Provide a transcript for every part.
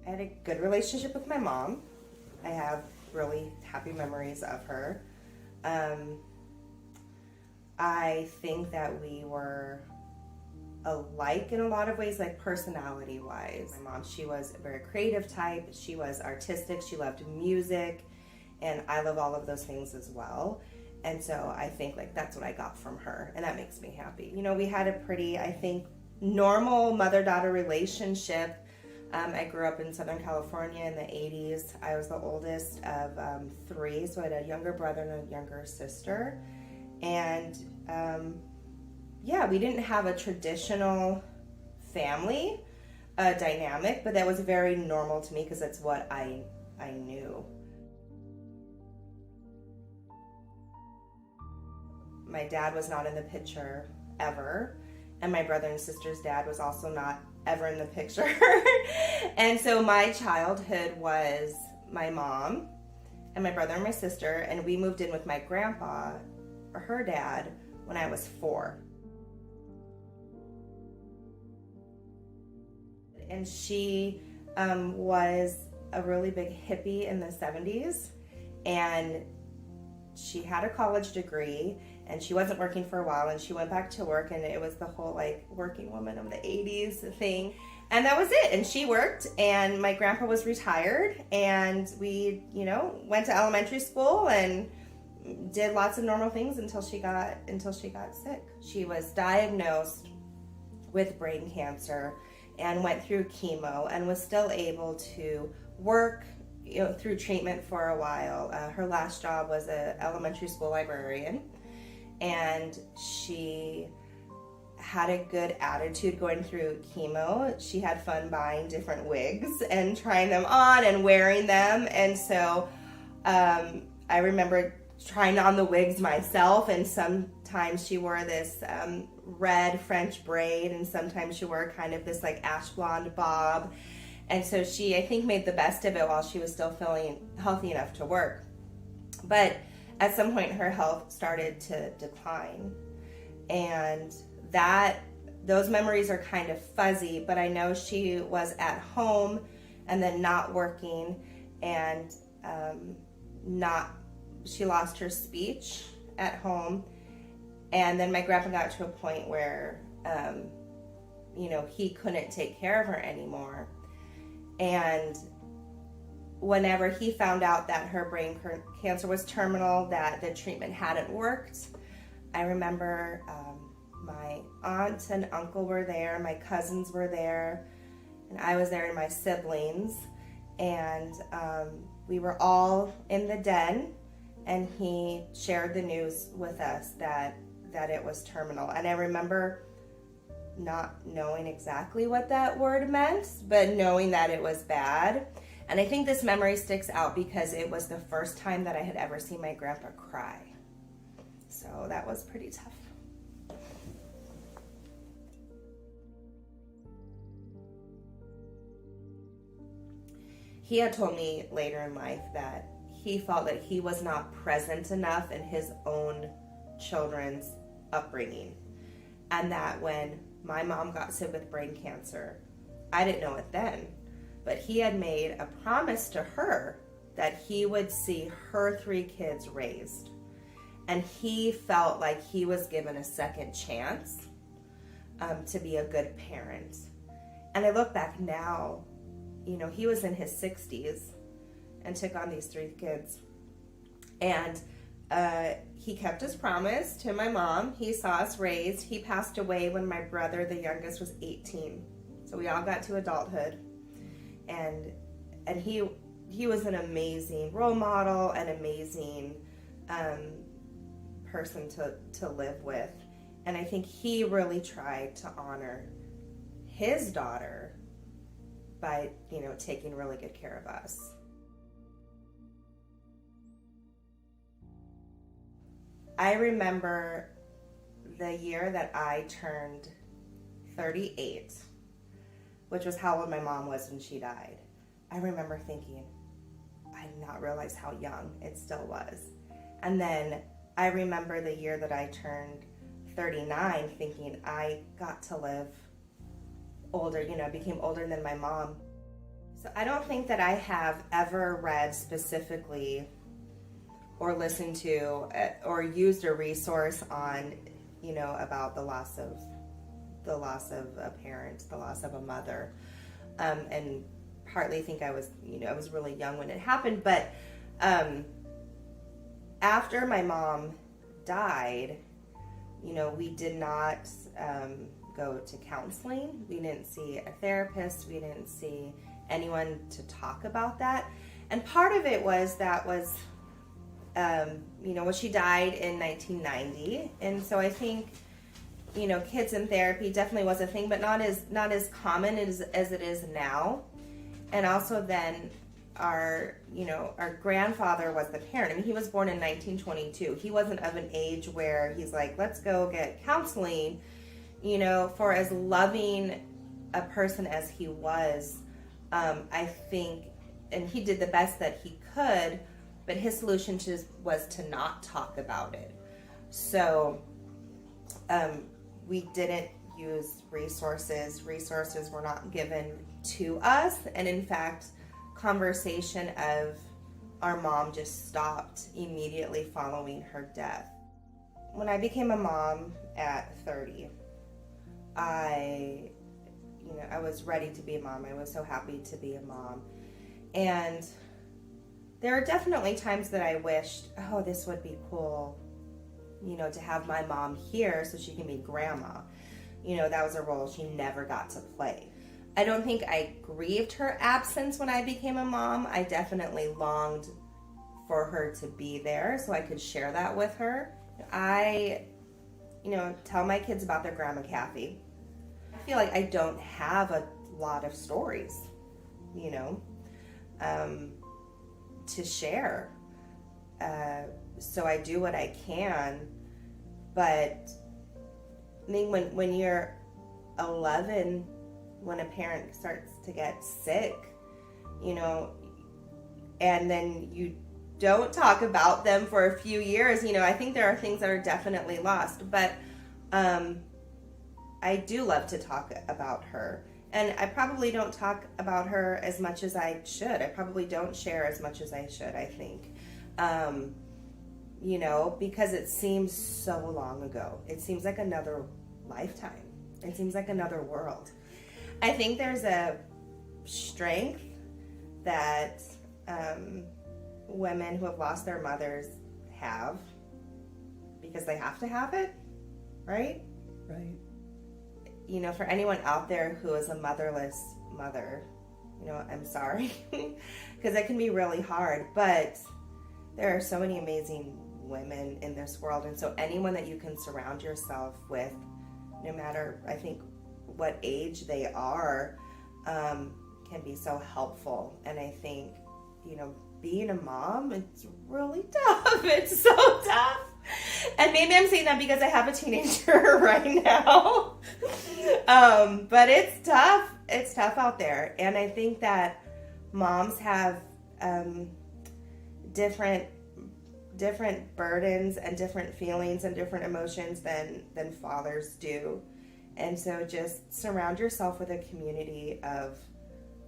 I had a good relationship with my mom. I have really happy memories of her. I think that we were alike in a lot of ways, like personality wise. My mom, she was a very creative type. She was artistic. She loved music, and I love all of those things as well. And so I think like that's what I got from her, and that makes me happy. You know, we had a pretty, I think, normal mother-daughter relationship. I grew up in Southern California in the 80s. I was the oldest of 3, so I had a younger brother and a younger sister. And yeah, we didn't have a traditional family dynamic, but that was very normal to me because that's what I knew. My dad was not in the picture ever, and my brother and sister's dad was also not ever in the picture. And so my childhood was my mom and my brother and my sister, and we moved in with my grandpa, or her dad, when I was 4. And she was a really big hippie in the 70s, and she had a college degree, and she wasn't working for a while, and she went back to work, and it was the whole like working woman of the 80s thing. And that was it. And she worked, and my grandpa was retired, and we, you know, went to elementary school and did lots of normal things until she got sick. She was diagnosed with brain cancer and went through chemo and was still able to work, you know, through treatment for a while. Her last job was an elementary school librarian, and she had a good attitude going through chemo. She had fun buying different wigs and trying them on and wearing them. And so I remember trying on the wigs myself, and sometimes she wore this red French braid, and sometimes she wore kind of this like ash blonde bob. And so she, I think, made the best of it while she was still feeling healthy enough to work. But at some point her health started to decline, and those memories are kind of fuzzy, but I know she was at home and then not working, and she lost her speech at home. And then my grandpa got to a point where you know, he couldn't take care of her anymore. And whenever he found out that her brain cancer was terminal, that the treatment hadn't worked, I remember my aunt and uncle were there, my cousins were there, and I was there, and my siblings, and we were all in the den, and he shared the news with us that it was terminal. And I remember not knowing exactly what that word meant, but knowing that it was bad. And I think this memory sticks out because it was the first time that I had ever seen my grandpa cry. So that was pretty tough. He had told me later in life that he felt that he was not present enough in his own children's upbringing. And that when my mom got sick with brain cancer, I didn't know it then, but he had made a promise to her that he would see her 3 kids raised. And he felt like he was given a second chance to be a good parent. And I look back now, you know, he was in his 60s and took on these 3 kids. And he kept his promise to my mom. He saw us raised. He passed away when my brother, the youngest, was 18. So we all got to adulthood. And he was an amazing role model, an amazing person to live with. And I think he really tried to honor his daughter by, you know, taking really good care of us. I remember the year that I turned 38, which was how old my mom was when she died. I remember thinking, I did not realize how young it still was. And then I remember the year that I turned 39 thinking I got to live older, you know, became older than my mom. So I don't think that I have ever read specifically or listened to or used a resource on, about the loss of a parent, the loss of a mother, and partly think I was really young when it happened, but after my mom died, we did not go to counseling. We didn't see a therapist. We didn't see anyone to talk about that. And part of it was she died in 1990. And so I think, kids in therapy definitely was a thing, but not as common as it is now. And also then our grandfather was the parent. I mean, he was born in 1922. He wasn't of an age where he's like, let's go get counseling. For as loving a person as he was, I think, and he did the best that he could, but his solution was to not talk about it. So we didn't use resources. Resources were not given to us. And in fact, conversation of our mom just stopped immediately following her death. When I became a mom at 30, I was ready to be a mom. I was so happy to be a mom. And there are definitely times that I wished, oh, this would be cool, to have my mom here so she can be grandma. That was a role she never got to play. I don't think I grieved her absence when I became a mom. I definitely longed for her to be there so I could share that with her. I, tell my kids about their Grandma Kathy. I feel like I don't have a lot of stories, to share. So I do what I can, but I think when you're 11, when a parent starts to get sick, and then you don't talk about them for a few years, I think there are things that are definitely lost, but I do love to talk about her. And I probably don't talk about her as much as I should. I probably don't share as much as I should, I think. Because it seems so long ago. It seems like another lifetime. It seems like another world. I think there's a strength that women who have lost their mothers have because they have to have it, right? Right. For anyone out there who is a motherless mother, I'm sorry, because it can be really hard, but there are so many amazing women in this world, and so anyone that you can surround yourself with, no matter, I think, what age they are, can be so helpful. And I think, being a mom, it's really tough. It's so tough. And maybe I'm saying that because I have a teenager right now. But it's tough. It's tough out there. And I think that moms have different burdens and different feelings and different emotions than fathers do. And so just surround yourself with a community of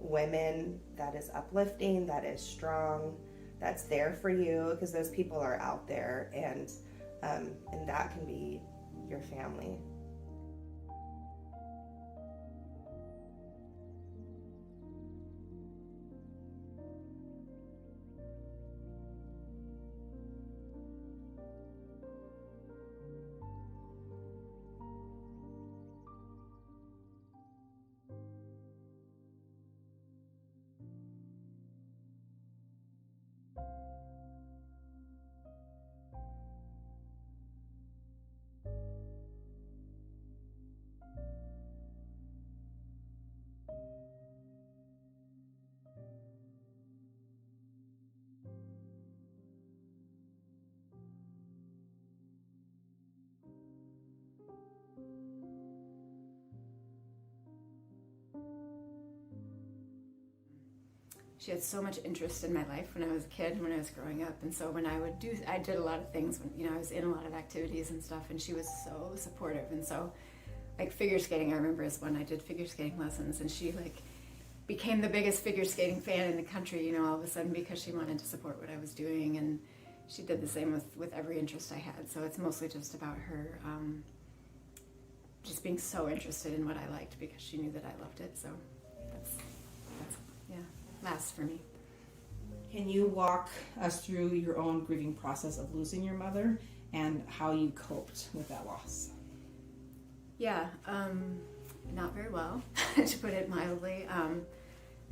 women that is uplifting, that is strong, that's there for you, because those people are out there, and that can be your family. She had so much interest in my life when I was a kid, when I was growing up. And so when I did a lot of things when, I was in a lot of activities and stuff, and she was so supportive. And so, like, figure skating, I remember is when I did figure skating lessons, and she, like, became the biggest figure skating fan in the country, you know, all of a sudden because she wanted to support what I was doing, and she did the same with every interest I had. So it's mostly just about her just being so interested in what I liked because she knew that I loved it. So that's yeah, lasts for me. Can you walk us through your own grieving process of losing your mother and how you coped with that loss? Yeah, not very well, to put it mildly.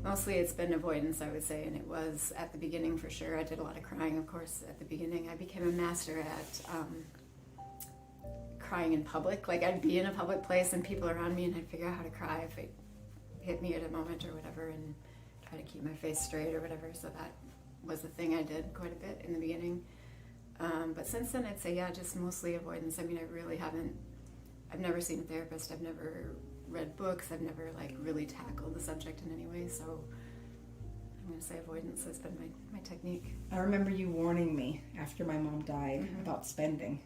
Mostly it's been avoidance, I would say, and it was at the beginning for sure. I did a lot of crying, of course, at the beginning. I became a master at crying in public. Like, I'd be in a public place and people around me, and I'd figure out how to cry if it hit me at a moment or whatever, and try to keep my face straight or whatever. So that was the thing I did quite a bit in the beginning. But since then, I'd say, yeah, just mostly avoidance. I mean, I've never seen a therapist. I've never read books. I've never really tackled the subject in any way. So I'm going to say avoidance has been my technique. I remember you warning me after my mom died about spending.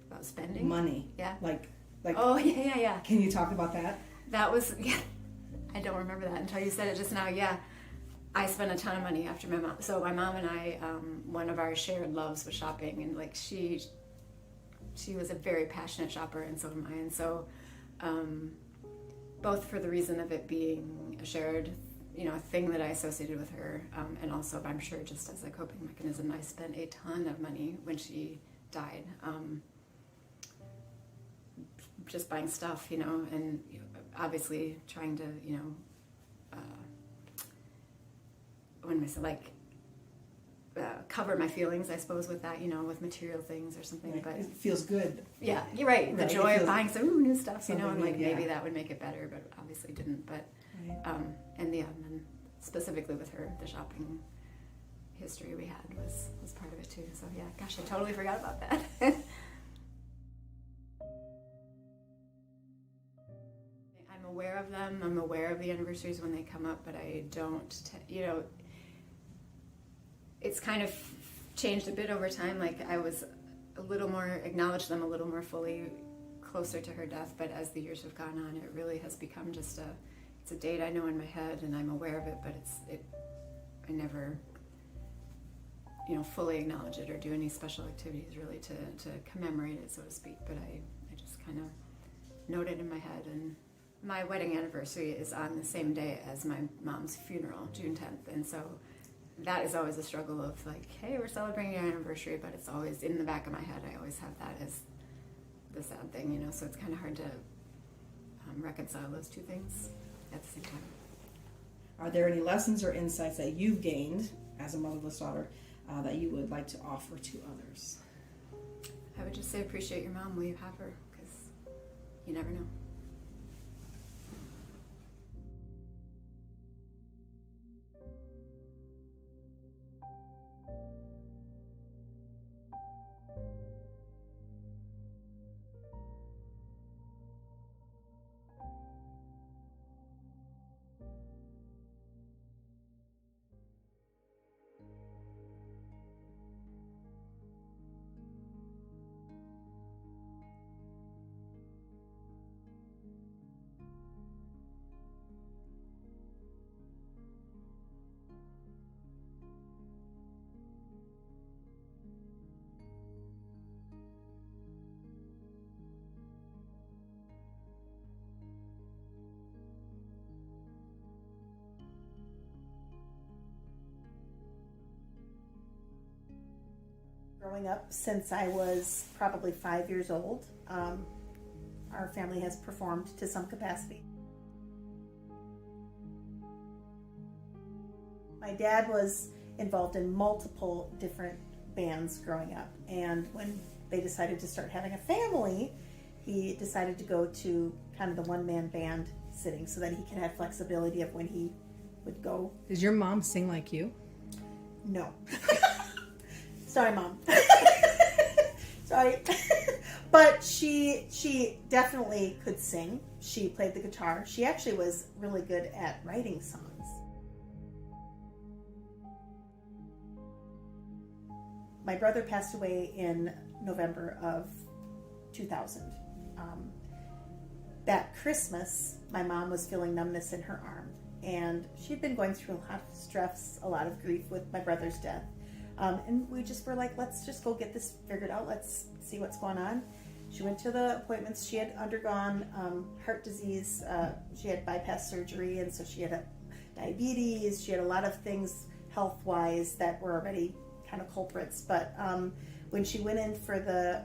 About spending? Money. Yeah. Like. Oh, yeah. Can you talk about that? That was, yeah. I don't remember that until you said it just now. Yeah. I spent a ton of money after my mom. So my mom and I, one of our shared loves was shopping, and she was a very passionate shopper, and so am I. And so, both for the reason of it being a shared, thing that I associated with her, and also I'm sure just as a coping mechanism, I spent a ton of money when she died, just buying stuff, and obviously trying to, cover my feelings, I suppose, with that, with material things or something. Right. But it feels good. Yeah, you're right. The joy of buying some new stuff, and good, maybe that would make it better, but obviously didn't. But Right. And specifically with her, the shopping history we had was part of it too. So yeah, gosh, I totally forgot about that. I'm aware of them. I'm aware of the anniversaries when they come up, but I don't. It's kind of changed a bit over time. Like, I was a little more, acknowledged them a little more fully closer to her death, but as the years have gone on, it really has become just it's a date I know in my head and I'm aware of it, but I never, fully acknowledge it or do any special activities really to commemorate it, so to speak, but I just kind of note it in my head. And my wedding anniversary is on the same day as my mom's funeral, June 10th, and so that is always a struggle of hey, we're celebrating your anniversary, but it's always in the back of my head. I always have that as the sad thing, so it's kind of hard to reconcile those two things at the same time. Are there any lessons or insights that you've gained as a motherless daughter that you would like to offer to others? I would just say appreciate your mom while you have her, because you never know. Growing up since I was probably 5 years old, our family has performed to some capacity. My dad was involved in multiple different bands growing up, and when they decided to start having a family, he decided to go to kind of the one-man band sitting so that he could have flexibility of when he would go. Does your mom sing like you? No. Sorry, Mom. Sorry. But she definitely could sing. She played the guitar. She actually was really good at writing songs. My brother passed away in November of 2000. That Christmas, my mom was feeling numbness in her arm, and she'd been going through a lot of stress, a lot of grief with my brother's death. And we just were like, let's just go get this figured out. Let's see what's going on. She went to the appointments. She had undergone heart disease. She had bypass surgery, and so she had diabetes. She had a lot of things health-wise that were already kind of culprits. But when she went in for the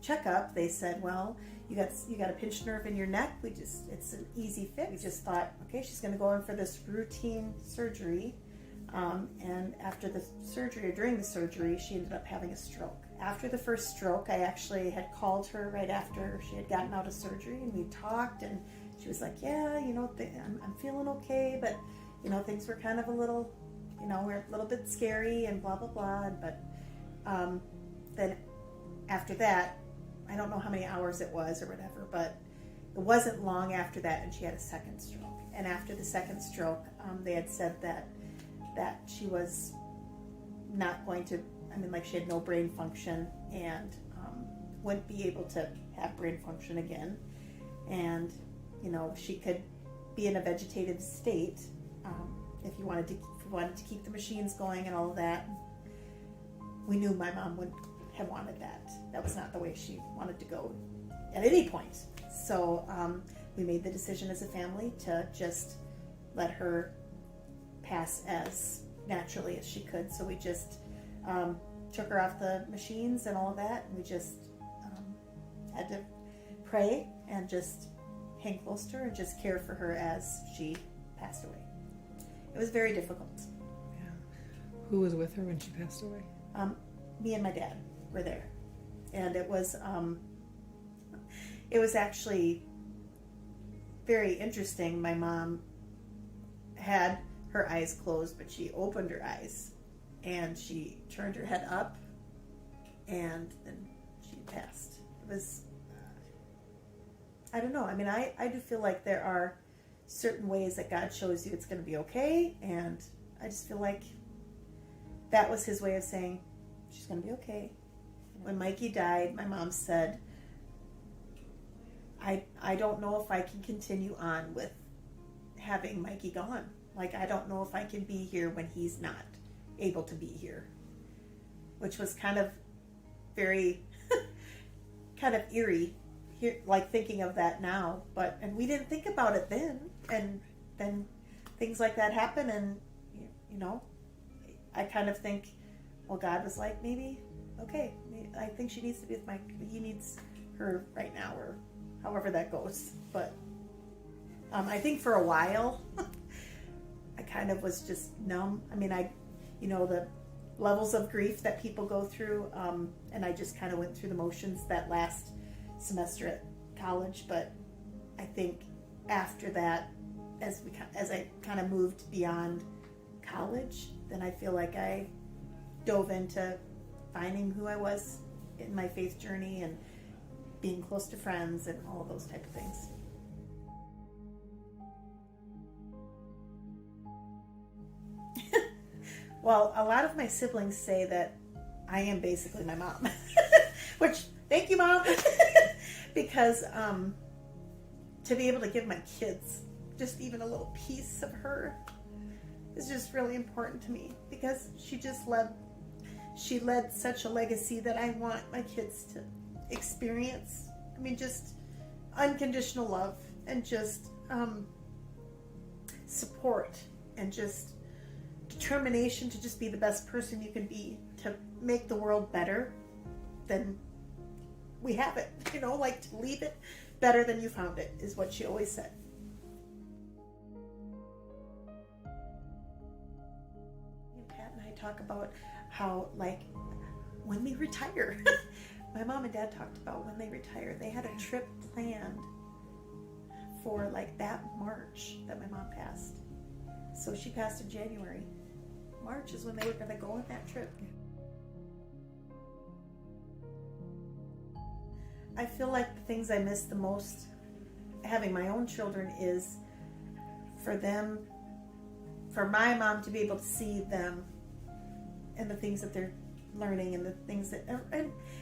checkup, they said, well, you got a pinched nerve in your neck. It's an easy fix. We just thought, okay, she's going to go in for this routine surgery. And after the surgery, or during the surgery, she ended up having a stroke. After the first stroke, I actually had called her right after she had gotten out of surgery, and we talked, and she was like, yeah, I'm feeling okay, but, things were kind of a little, we're a little bit scary and blah, blah, blah. But then after that, I don't know how many hours it was or whatever, but it wasn't long after that, and she had a second stroke. And after the second stroke, they had said that she was not going to, she had no brain function and wouldn't be able to have brain function again. And, she could be in a vegetative state if you wanted to keep the machines going and all of that. We knew my mom would have wanted that. That was not the way she wanted to go at any point. So we made the decision as a family to just let her pass as naturally as she could. So we just took her off the machines and all of that, and we just had to pray and just hang close to her and just care for her as she passed away. It was very difficult. Yeah. Who was with her when she passed away? Me and my dad were there, and it was actually very interesting. My mom had her eyes closed, but she opened her eyes and she turned her head up, and then she passed. It was, I don't know. I do feel like there are certain ways that God shows you it's going to be okay, and I just feel like that was his way of saying she's going to be okay. When Mikey died, my mom said, I don't know if I can continue on with having Mikey gone. Like, I don't know if I can be here when he's not able to be here. Which was kind of very, kind of eerie, here, like thinking of that now. And we didn't think about it then. And then things like that happen, and, I kind of think, well, God was like, maybe, okay, I think she needs to be with Mike. He needs her right now, or however that goes. But I think for a while, I kind of was just numb. The levels of grief that people go through, and I just kind of went through the motions that last semester at college. But I think after that, as I kind of moved beyond college, then I feel like I dove into finding who I was in my faith journey and being close to friends and all of those type of things. Well, a lot of my siblings say that I am basically my mom, which, thank you, Mom, because to be able to give my kids just even a little piece of her is just really important to me, because she led such a legacy that I want my kids to experience. Just unconditional love and just support and just determination to just be the best person you can be, to make the world better than we have it, like to leave it better than you found it, is what she always said. Pat and I talk about how, like, when they retire, my mom and dad talked about when they retire, they had a trip planned for like that March that my mom passed. So she passed in January. March is when they were going to go on that trip. I feel like the things I miss the most having my own children is for my mom to be able to see them and the things that they're learning and the things that,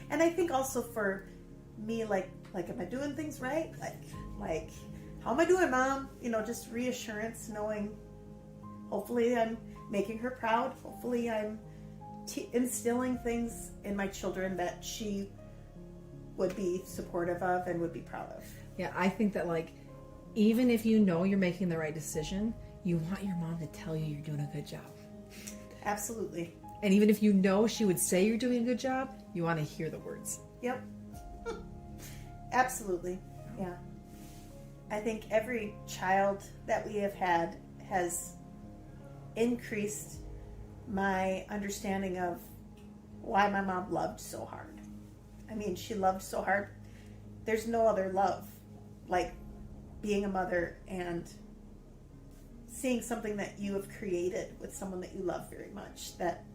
and I think also for me, like am I doing things right? Like how am I doing, Mom? Just reassurance, knowing hopefully I'm making her proud. Hopefully I'm instilling things in my children that she would be supportive of and would be proud of. Yeah, I think that like, even if you know you're making the right decision, you want your mom to tell you you're doing a good job. Absolutely. And even if you know she would say you're doing a good job, you want to hear the words. Yep. Absolutely. Yeah. I think every child that we have had has increased my understanding of why my mom loved so hard. I mean, she loved so hard. There's no other love like being a mother and seeing something that you have created with someone that you love very much, that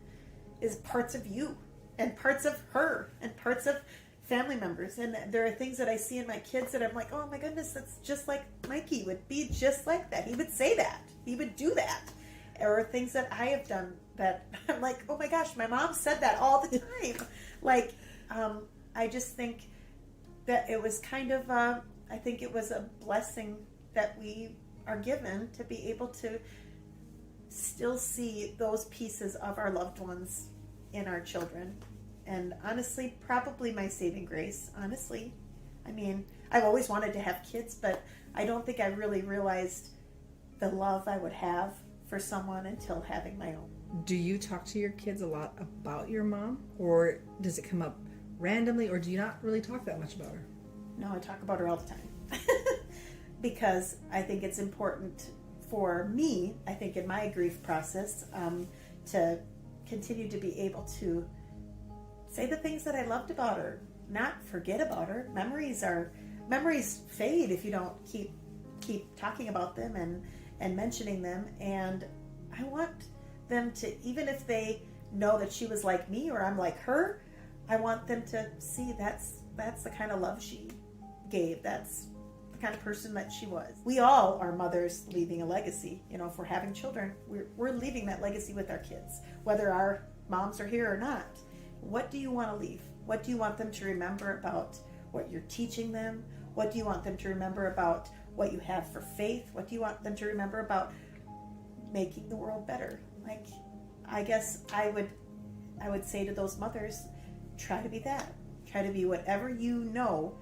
is parts of you and parts of her and parts of family members. And there are things that I see in my kids that I'm like, oh my goodness, that's just like Mikey would be just like that. He would say that. He would do that. Or things that I have done that I'm like, oh my gosh, my mom said that all the time. Like, I just think that it was kind of, I think it was a blessing that we are given to be able to still see those pieces of our loved ones in our children. And honestly, probably my saving grace, honestly. I mean, I've always wanted to have kids, but I don't think I really realized the love I would have for someone until having my own. Do you talk to your kids a lot about your mom? Or does it come up randomly? Or do you not really talk that much about her? No, I talk about her all the time. Because I think it's important for me, I think in my grief process, to continue to be able to say the things that I loved about her, not forget about her. Memories fade if you don't keep talking about them and mentioning them. And I want them to, even if they know that she was like me or I'm like her, I want them to see that's the kind of love she gave. That's the kind of person that she was. We all are mothers leaving a legacy. If we're having children, we're leaving that legacy with our kids, whether our moms are here or not. What do you want to leave? What do you want them to remember about what you're teaching them? What do you want them to remember about what you have for faith? What do you want them to remember about making the world better? Like, I guess I would say to those mothers, try to be that. Try to be whatever you know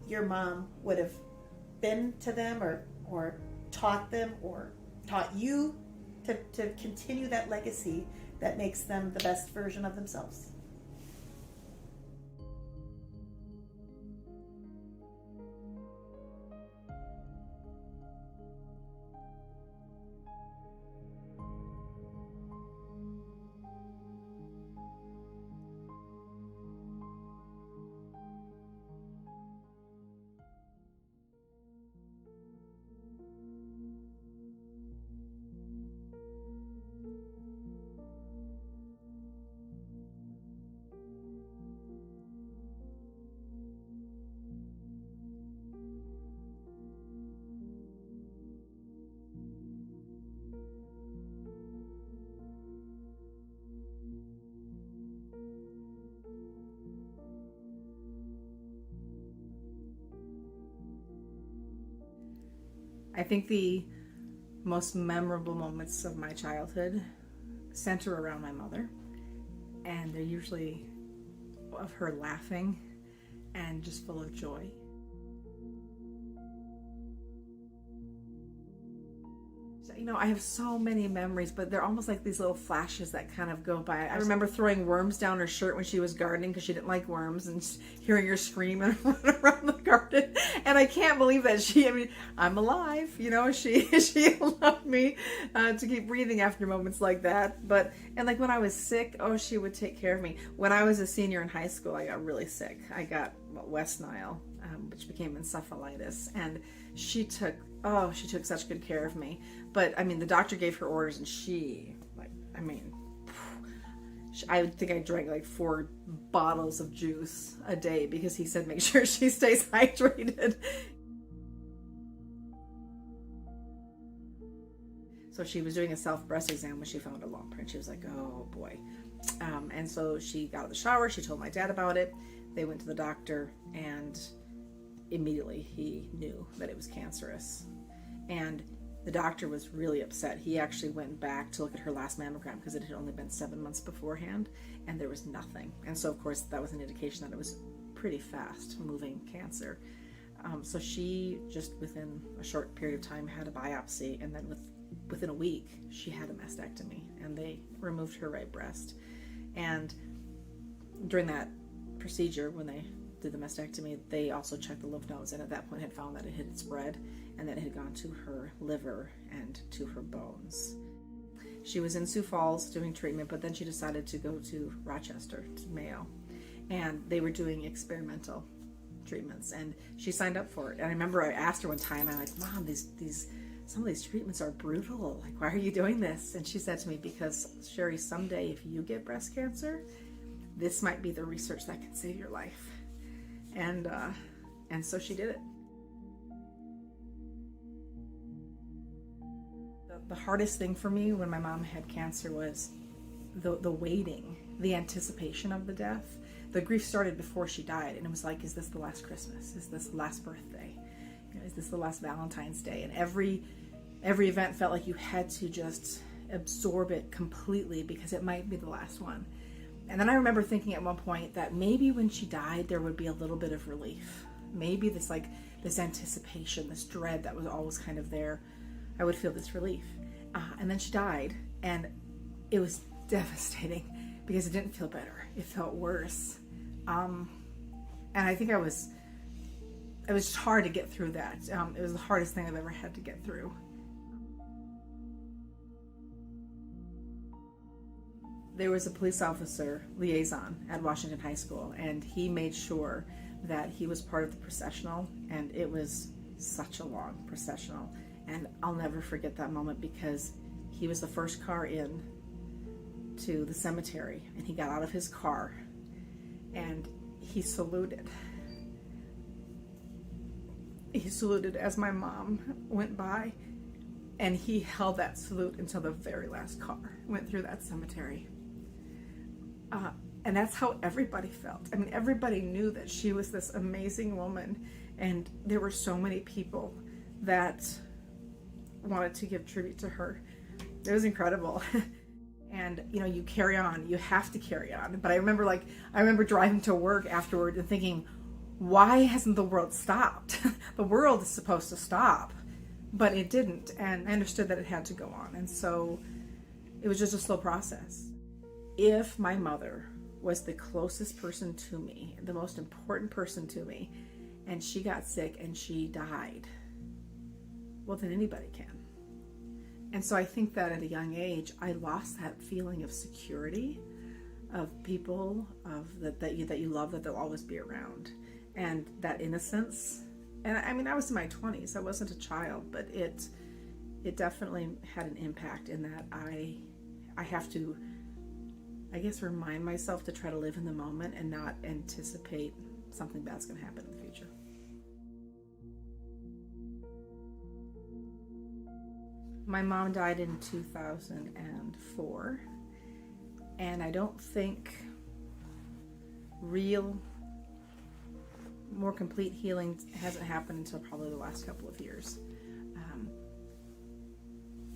your mom would have been to them or taught them or taught you to continue that legacy that makes them the best version of themselves. I think the most memorable moments of my childhood center around my mother, and they're usually of her laughing and just full of joy. I have so many memories, but they're almost like these little flashes that kind of go by. I remember throwing worms down her shirt when she was gardening because she didn't like worms, and hearing her scream and run around the garden. And I can't believe that I'm alive. She allowed me to keep breathing after moments like that. And like when I was sick, she would take care of me. When I was a senior in high school, I got really sick. I got West Nile, which became encephalitis, and she took such good care of me. But the doctor gave her orders, and I think I drank like 4 bottles of juice a day because he said make sure she stays hydrated. So she was doing a self-breast exam when she found a lump, and she was like, oh boy. And so she got out of the shower, she told my dad about it. They went to the doctor, and immediately he knew that it was cancerous. And the doctor was really upset. He actually went back to look at her last mammogram because it had only been 7 months beforehand, and there was nothing. And so, of course, that was an indication that it was pretty fast moving cancer. So she just within a short period of time had a biopsy, and then within a week she had a mastectomy, and they removed her right breast. And during that procedure, when they did the mastectomy, they also checked the lymph nodes, and at that point had found that it had spread and that it had gone to her liver and to her bones. She was in Sioux Falls doing treatment, but then she decided to go to Rochester, to Mayo, and they were doing experimental treatments, and she signed up for it. And I remember I asked her one time, I'm like, Mom, some of these treatments are brutal. Like, why are you doing this? And she said to me, because Sherry, someday if you get breast cancer, this might be the research that can save your life. And so she did it. The hardest thing for me when my mom had cancer was the waiting, the anticipation of the death. The grief started before she died, and it was like, is this the last Christmas? Is this the last birthday? You know, is this the last Valentine's Day? And every event felt like you had to just absorb it completely because it might be the last one. And then I remember thinking at one point that maybe when she died, there would be a little bit of relief. Maybe this anticipation, this dread that was always kind of there, I would feel this relief. And then she died, and it was devastating because it didn't feel better. It felt worse. And I think it was just hard to get through that. It was the hardest thing I've ever had to get through. There was a police officer liaison at Washington High School, and he made sure that he was part of the processional, and it was such a long processional. And I'll never forget that moment because he was the first car in to the cemetery, and he got out of his car and he saluted. He saluted as my mom went by, and he held that salute until the very last car went through that cemetery. And that's how everybody felt. I mean, everybody knew that she was this amazing woman, and there were so many people that wanted to give tribute to her. It was incredible. And you carry on. You have to carry on. But I remember driving to work afterward and thinking, why hasn't the world stopped? The world is supposed to stop, but it didn't. And I understood that it had to go on. And so it was just a slow process. If my mother was the closest person to me, the most important person to me, and she got sick and she died, well, then anybody can. And so I think that at a young age, I lost that feeling of security, of people, that you love, that they'll always be around, and that innocence. And I mean, I was in my 20s. I wasn't a child, but it definitely had an impact in that I have to, I guess, remind myself to try to live in the moment and not anticipate something bad's going to happen in the future. My mom died in 2004, and I don't think real, more complete healing hasn't happened until probably the last couple of years.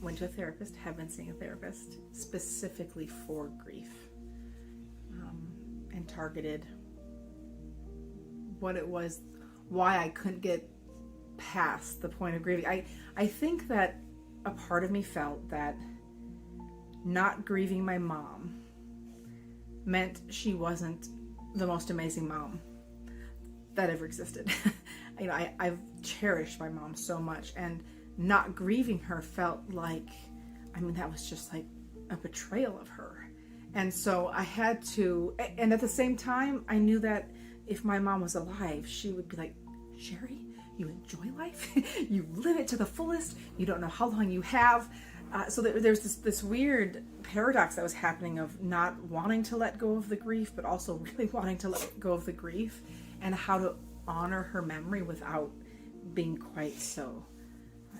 Went to a therapist, have been seeing a therapist specifically for grief, and targeted what it was, why I couldn't get past the point of grieving. I think that a part of me felt that not grieving my mom meant she wasn't the most amazing mom that ever existed. I've cherished my mom so much, and not grieving her felt like, that was just like a betrayal of her. And so I had to, and at the same time, I knew that if my mom was alive, she would be like, Sherry, you enjoy life, you live it to the fullest, you don't know how long you have. So there's this weird paradox that was happening of not wanting to let go of the grief, but also really wanting to let go of the grief, and how to honor her memory without being quite so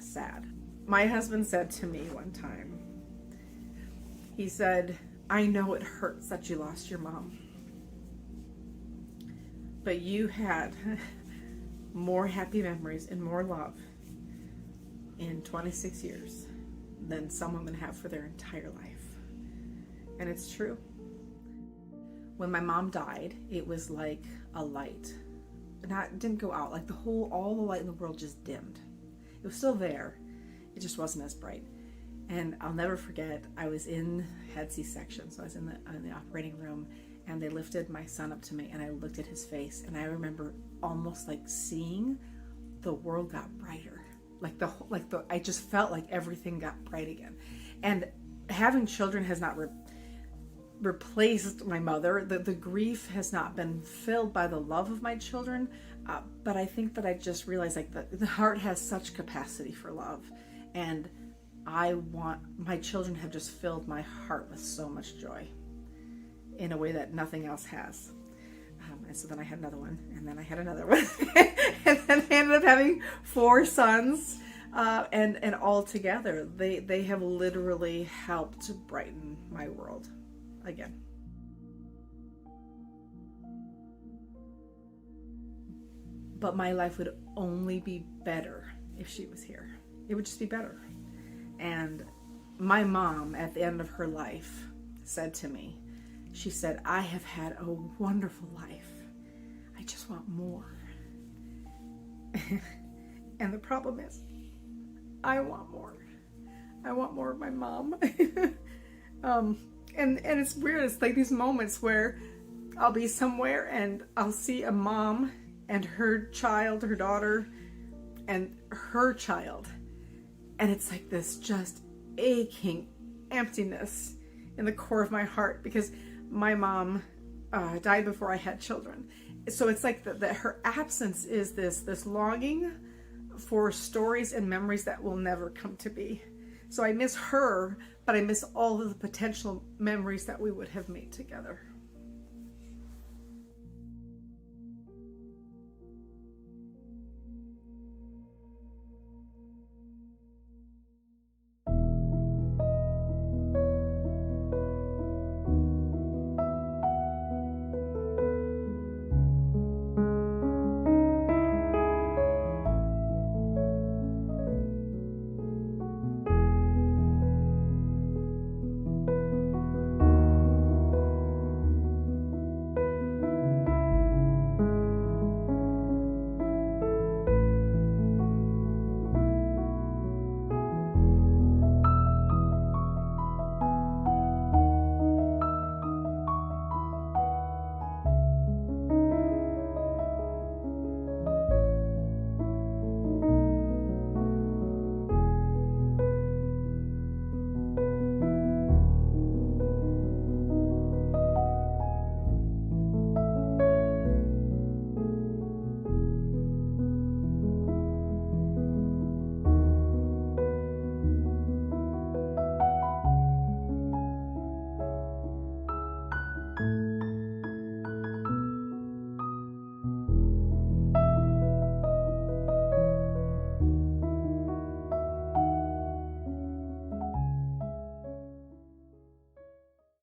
sad. My husband said to me one time, he said, I know it hurts that you lost your mom, but you had more happy memories and more love in 26 years than some women have for their entire life. And it's true. When my mom died, it was like a light. It didn't go out, like all the light in the world just dimmed. It was still there. It just wasn't as bright. And I'll never forget, I was had C-section, so I was in the operating room, and they lifted my son up to me, and I looked at his face, and I remember almost like seeing the world got brighter. I just felt like everything got bright again. And having children has not replaced my mother. The grief has not been filled by the love of my children, but I think that I just realized like the heart has such capacity for love, and my children have just filled my heart with so much joy in a way that nothing else has. And so then I had another one, and then I had another one, and then I ended up having 4 sons, and all together they have literally helped to brighten my world again. But my life would only be better if she was here. It would just be better. And my mom, at the end of her life, said to me, she said, "I have had a wonderful life. I just want more." And the problem is, I want more. I want more of my mom. And it's weird. It's like these moments where I'll be somewhere and I'll see a mom and her child, her daughter, and her child. And it's like this just aching emptiness in the core of my heart, because my mom died before I had children. So it's like that her absence is this longing for stories and memories that will never come to be. So I miss her, but I miss all of the potential memories that we would have made together.